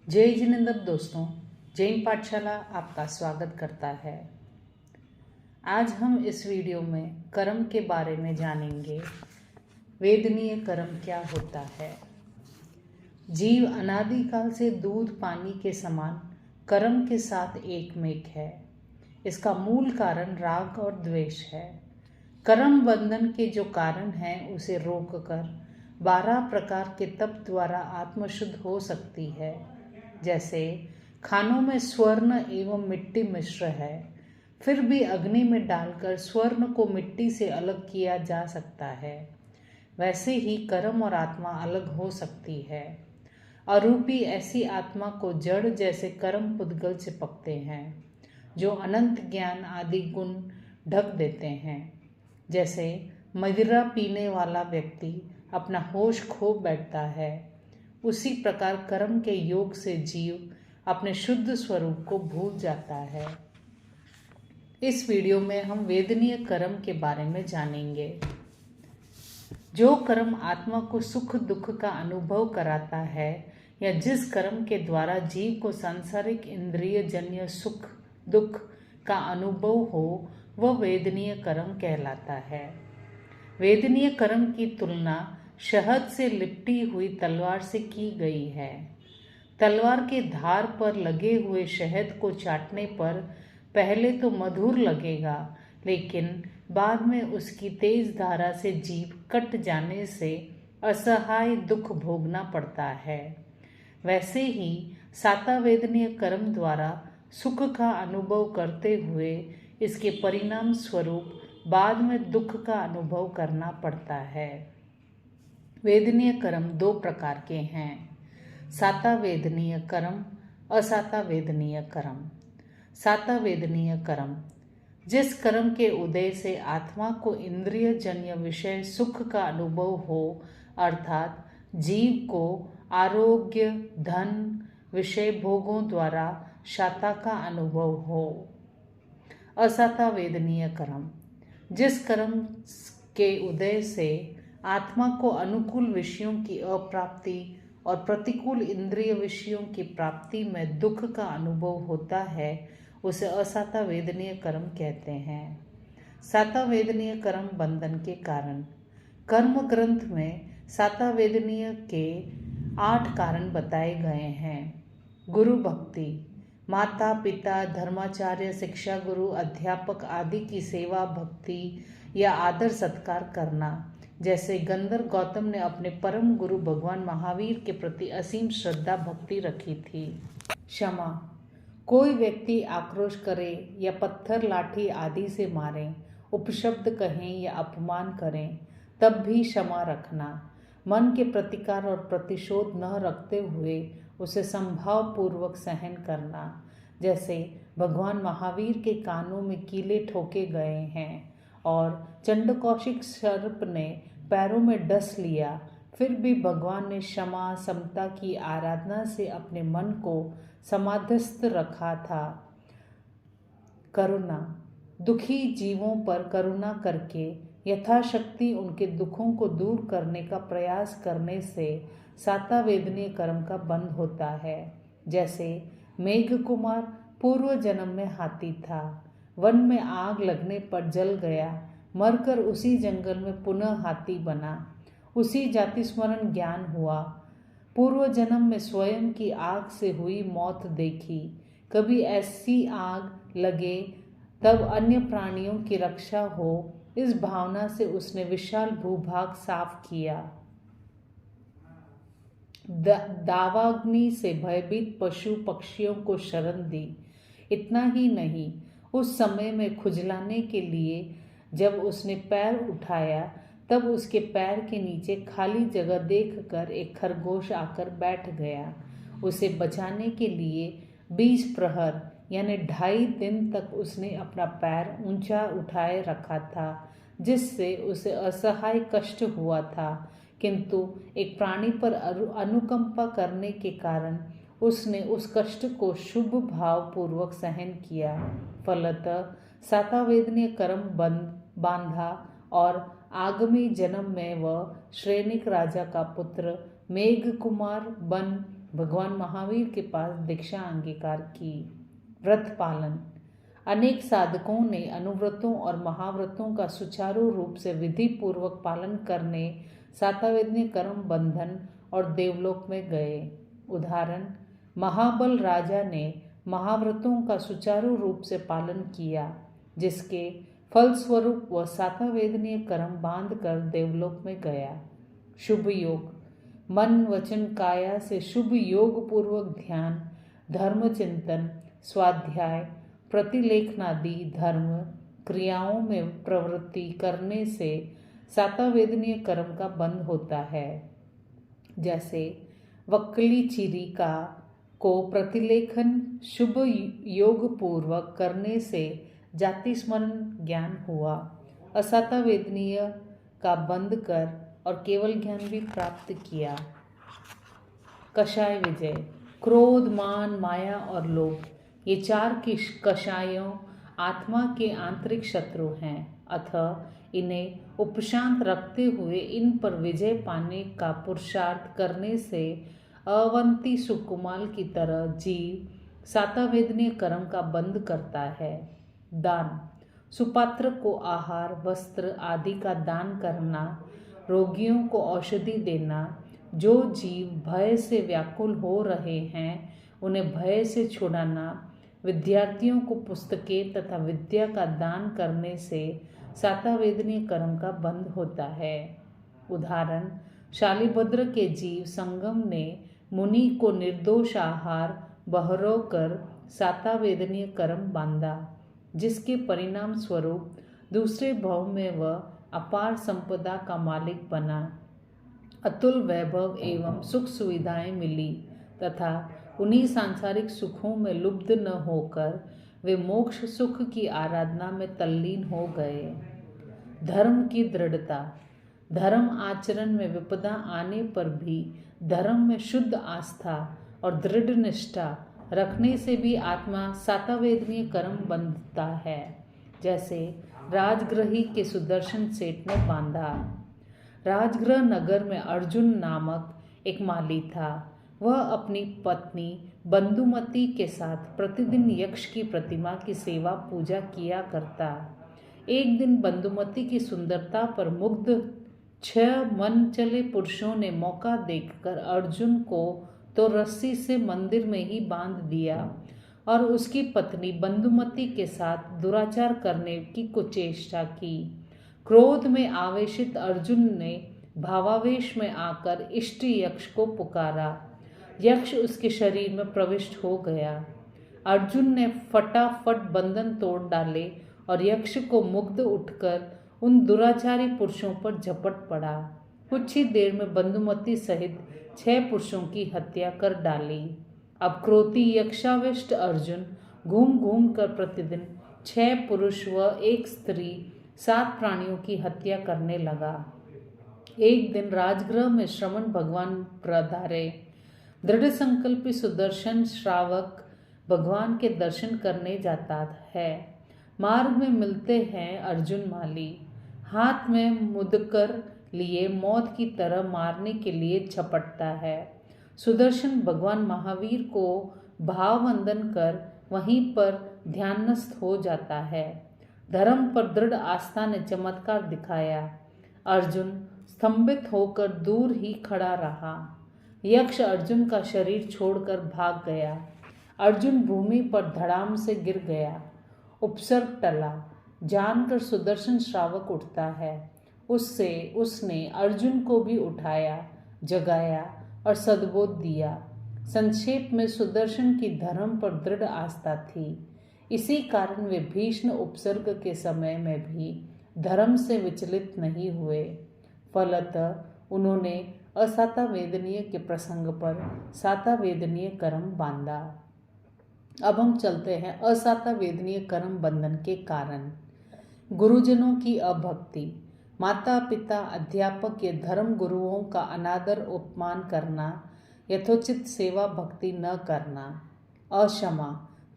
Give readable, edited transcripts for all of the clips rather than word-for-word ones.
जय जिनेंद्र दोस्तों, जैन पाठशाला आपका स्वागत करता है। आज हम इस वीडियो में कर्म के बारे में जानेंगे। वेदनीय कर्म क्या होता है। जीव अनादिकाल से दूध पानी के समान कर्म के साथ एकमेक है। इसका मूल कारण राग और द्वेष है। कर्म बंधन के जो कारण हैं उसे रोककर 12 प्रकार के तप द्वारा आत्मशुद्ध हो सकती है। जैसे खानों में स्वर्ण एवं मिट्टी मिश्र है, फिर भी अग्नि में डालकर स्वर्ण को मिट्टी से अलग किया जा सकता है। वैसे ही कर्म और आत्मा अलग हो सकती है। अरूपी ऐसी आत्मा को जड़ जैसे कर्म पुद्गल चिपकते हैं, जो अनंत ज्ञान आदि गुण ढक देते हैं। जैसे मदिरा पीने वाला व्यक्ति अपना होश खो बैठता है, उसी प्रकार कर्म के योग से जीव अपने शुद्ध स्वरूप को भूल जाता है। इस वीडियो में हम वेदनीय कर्म के बारे में जानेंगे। जो कर्म आत्मा को सुख दुख का अनुभव कराता है या जिस कर्म के द्वारा जीव को सांसारिक इंद्रिय जन्य सुख दुख का अनुभव हो, वह वेदनीय कर्म कहलाता है। वेदनीय कर्म की तुलना शहद से लिपटी हुई तलवार से की गई है। तलवार के धार पर लगे हुए शहद को चाटने पर पहले तो मधुर लगेगा, लेकिन बाद में उसकी तेज धारा से जीभ कट जाने से असहाय दुख भोगना पड़ता है। वैसे ही सातावेदनीय कर्म द्वारा सुख का अनुभव करते हुए इसके परिणाम स्वरूप बाद में दुख का अनुभव करना पड़ता है। वेदनीय कर्म 2 प्रकार के हैं, सातावेदनीय कर्म, असातावेदनीय कर्म। सातावेदनीय कर्म जिस कर्म के उदय से आत्मा को इंद्रिय जन्य विषय सुख का अनुभव हो, अर्थात जीव को आरोग्य धन विषय भोगों द्वारा शाता का अनुभव हो। असातावेदनीय कर्म जिस कर्म के उदय से आत्मा को अनुकूल विषयों की अप्राप्ति और प्रतिकूल इंद्रिय विषयों की प्राप्ति में दुख का अनुभव होता है, उसे असातावेदनीय कर्म कहते हैं। सातावेदनीय कर्म बंधन के कारण। कर्म ग्रंथ में सातावेदनीय के 8 कारण बताए गए हैं। गुरु भक्ति, माता पिता धर्माचार्य शिक्षा गुरु अध्यापक आदि की सेवा भक्ति या आदर सत्कार करना। जैसे गंधर्व गौतम ने अपने परम गुरु भगवान महावीर के प्रति असीम श्रद्धा भक्ति रखी थी। क्षमा, कोई व्यक्ति आक्रोश करे या पत्थर लाठी आदि से मारे, उपशब्द कहें या अपमान करें, तब भी क्षमा रखना। मन के प्रतिकार और प्रतिशोध न रखते हुए उसे संभाव पूर्वक सहन करना। जैसे भगवान महावीर के कानों में कीले ठोके गए हैं और चंडकौशिक सर्प ने पैरों में डस लिया, फिर भी भगवान ने क्षमा समता की आराधना से अपने मन को समाधिस्थ रखा था। करुणा, दुखी जीवों पर करुणा करके यथाशक्ति उनके दुखों को दूर करने का प्रयास करने से सातावेदनीय कर्म का बंध होता है। जैसे मेघ कुमार पूर्व जन्म में हाथी था, वन में आग लगने पर जल गया, मरकर उसी जंगल में पुनः हाथी बना। उसी जाति स्मरण ज्ञान हुआ। पूर्व जन्म में स्वयं की आग से हुई मौत देखी। कभी ऐसी आग लगे तब अन्य प्राणियों की रक्षा हो, इस भावना से उसने विशाल भूभाग साफ किया। दावाग्नि से भयभीत पशु पक्षियों को शरण दी। इतना ही नहीं, उस समय में खुजलाने के लिए जब उसने पैर उठाया तब उसके पैर के नीचे खाली जगह देखकर एक खरगोश आकर बैठ गया। उसे बचाने के लिए 20 प्रहर यानी 2.5 दिन तक उसने अपना पैर ऊंचा उठाए रखा था, जिससे उसे असहाय कष्ट हुआ था, किंतु एक प्राणी पर अनुकंपा करने के कारण उसने उस कष्ट को शुभ भाव पूर्वक सहन किया। फलतः सातावेदनीय कर्म बांधा और आगामी जन्म में वह श्रेणिक राजा का पुत्र मेघ कुमार बन भगवान महावीर के पास दीक्षा अंगीकार की। व्रत पालन। अनेक साधकों ने अनुव्रतों और महाव्रतों का सुचारू रूप से विधि पूर्वक पालन करने सातवेदनीय कर्म बंधन और देवलोक में गए। उदाहरण, महाबल राजा ने महाव्रतों का सुचारू रूप से पालन किया, जिसके फलस्वरूप वह सातवेदनीय कर्म बांध कर देवलोक में गया। शुभ योग। मन वचन काया से शुभ योग पूर्वक ध्यान, धर्म चिंतन, स्वाध्याय, प्रतिलेखनादि धर्म क्रियाओं में प्रवृत्ति करने से सातवेदनीय कर्म का बंध होता है। जैसे वक्कली चिरिका को प्रतिलेखन शुभ योग पूर्वक करने से जाति स्मरण ज्ञान हुआ, असातवेदनीय का बंध कर और केवल ज्ञान भी प्राप्त किया। कषाय विजय। क्रोध, मान, माया और लोभ, ये चार कषायों आत्मा के आंतरिक शत्रु हैं, अतः इन्हें उपशांत रखते हुए इन पर विजय पाने का पुरुषार्थ करने से अवंती सुकुमाल की तरह जीव सातवेदनीय कर्म का बंध करता है। दान। सुपात्र को आहार, वस्त्र आदि का दान करना, रोगियों को औषधि देना, जो जीव भय से व्याकुल हो रहे हैं उन्हें भय से छुड़ाना, विद्यार्थियों को पुस्तकें तथा विद्या का दान करने से सातवेदनीय कर्म का बंध होता है। उदाहरण, शालिभद्र के जीव संगम ने मुनि को निर्दोष आहार बहरो कर सातवेदनीय कर्म बांधा, जिसके परिणाम स्वरूप दूसरे भाव में वह अपार संपदा का मालिक बना, अतुल वैभव एवं सुख सुविधाएं मिली तथा उन्हीं सांसारिक सुखों में लुब्ध न होकर वे मोक्ष सुख की आराधना में तल्लीन हो गए। धर्म की दृढ़ता। धर्म आचरण में विपदा आने पर भी धर्म में शुद्ध आस्था और दृढ़ निष्ठा रखने से भी आत्मा सातवेदनीय कर्म बंधता है, जैसे राजगृही के सुदर्शन सेठ ने बांधा। राजगृह नगर में अर्जुन नामक एक माली था। वह अपनी पत्नी बंधुमती के साथ प्रतिदिन यक्ष की प्रतिमा की सेवा पूजा किया करता। एक दिन बंधुमती की सुंदरता पर मुग्ध 6 मन चले पुरुषों ने मौका देखकर अर्जुन को तो रस्सी से मंदिर में ही बांध दिया और उसकी पत्नी बंधुमती के साथ दुराचार करने की कुचेष्टा की। क्रोध में आवेशित अर्जुन ने भावावेश में आकर इष्ट यक्ष को पुकारा। यक्ष उसके शरीर में प्रविष्ट हो गया। अर्जुन ने फटाफट बंधन तोड़ डाले और यक्ष को मुग्ध उठकर उन दुराचारी पुरुषों पर झपट पड़ा। कुछ ही देर में बंधुमती सहित 6 पुरुषों की हत्या कर डाली। अब क्रोधी यक्षाविष्ट अर्जुन घूम घूम कर प्रतिदिन 6 पुरुष व 1 स्त्री 7 प्राणियों की हत्या करने लगा। एक दिन राजगृह में श्रवण भगवान पधारे। दृढ़ संकल्पी सुदर्शन श्रावक भगवान के दर्शन करने जाता है। मार्ग में मिलते हैं अर्जुन माली। हाथ में मुदकर लिए मौत की तरह मारने के लिए झपटता है। सुदर्शन भगवान महावीर को भाववंदन कर वहीं पर ध्यानस्थ हो जाता है। धर्म पर दृढ़ आस्था ने चमत्कार दिखाया। अर्जुन स्तंभित होकर दूर ही खड़ा रहा। यक्ष अर्जुन का शरीर छोड़कर भाग गया। अर्जुन भूमि पर धड़ाम से गिर गया। उपसर्ग टला। जानकर सुदर्शन श्रावक उठता है। उसने अर्जुन को भी उठाया, जगाया और सद्बोध दिया। संक्षेप में सुदर्शन की धर्म पर दृढ़ आस्था थी। इसी कारण वे भीष्म उपसर्ग के समय में भी धर्म से विचलित नहीं हुए। फलतः उन्होंने असातवेदनीय के प्रसंग पर सातवेदनीय कर्म बांधा। अब हम चलते हैं असातवेदनीय कर्म बंधन के कारण। गुरुजनों की अभक्ति। माता पिता, अध्यापक या धर्म गुरुओं का अनादर अपमान करना, यथोचित सेवा भक्ति न करना। अक्षमा,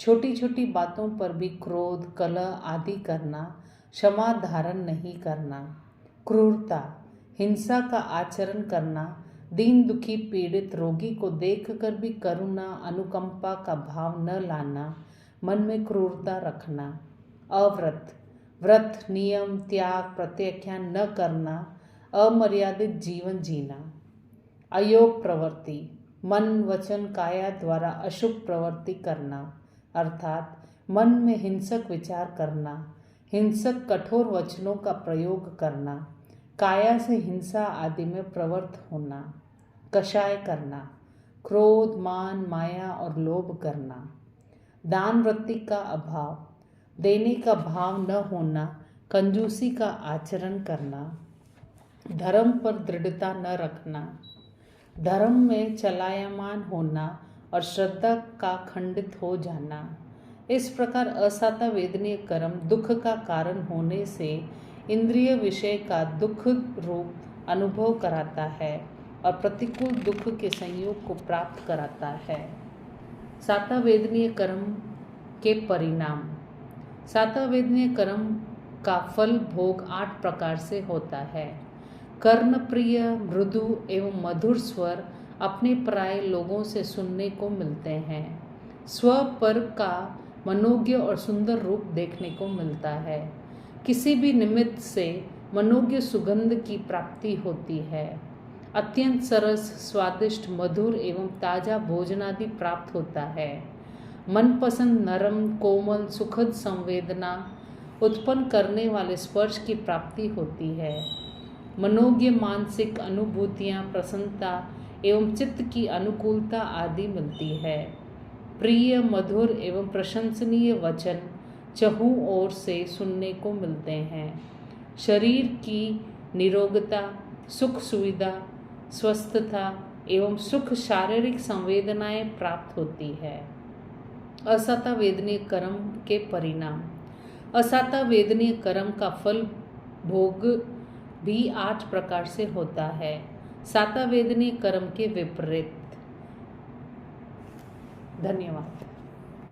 छोटी छोटी बातों पर भी क्रोध, कलह आदि करना, क्षमा धारण नहीं करना। क्रूरता, हिंसा का आचरण करना, दीन दुखी पीड़ित रोगी को देखकर भी करुणा अनुकंपा का भाव न लाना, मन में क्रूरता रखना। अव्रत, व्रत नियम त्याग प्रत्याख्यान न करना, अमर्यादित जीवन जीना। अयोग प्रवृत्ति, मन वचन काया द्वारा अशुभ प्रवृत्ति करना, अर्थात मन में हिंसक विचार करना, हिंसक कठोर वचनों का प्रयोग करना, काया से हिंसा आदि में प्रवृत्त होना। कषाय करना, क्रोध मान माया और लोभ करना। दान वृत्ति का अभाव, देने का भाव न होना, कंजूसी का आचरण करना। धर्म पर दृढ़ता न रखना, धर्म में चलायमान होना और श्रद्धा का खंडित हो जाना। इस प्रकार असाता वेदनीय कर्म दुख का कारण होने से इंद्रिय विषय का दुख रूप अनुभव कराता है और प्रतिकूल दुख के संयोग को प्राप्त कराता है। साता वेदनीय कर्म के परिणाम। साता वेदनीय कर्म का फल भोग 8 प्रकार से होता है। कर्ण प्रिय मृदु एवं मधुर स्वर अपने पराये लोगों से सुनने को मिलते हैं। स्व पर का मनोज्ञ और सुंदर रूप देखने को मिलता है। किसी भी निमित्त से मनोज्ञ सुगंध की प्राप्ति होती है। अत्यंत सरस स्वादिष्ट मधुर एवं ताजा भोजनादि प्राप्त होता है। मनपसंद नरम कोमल सुखद संवेदना उत्पन्न करने वाले स्पर्श की प्राप्ति होती है। मनोज्ञ मानसिक अनुभूतियाँ प्रसन्नता एवं चित्त की अनुकूलता आदि मिलती है। प्रिय मधुर एवं प्रशंसनीय वचन चहुं ओर से सुनने को मिलते हैं। शरीर की निरोगता सुख सुविधा स्वस्थता एवं सुख शारीरिक संवेदनाएं प्राप्त होती है। असाता वेदनीय कर्म के परिणाम। असाता वेदनीय कर्म का फल भोग भी 8 प्रकार से होता है। साता वेदनीय कर्म के विपरीत। धन्यवाद।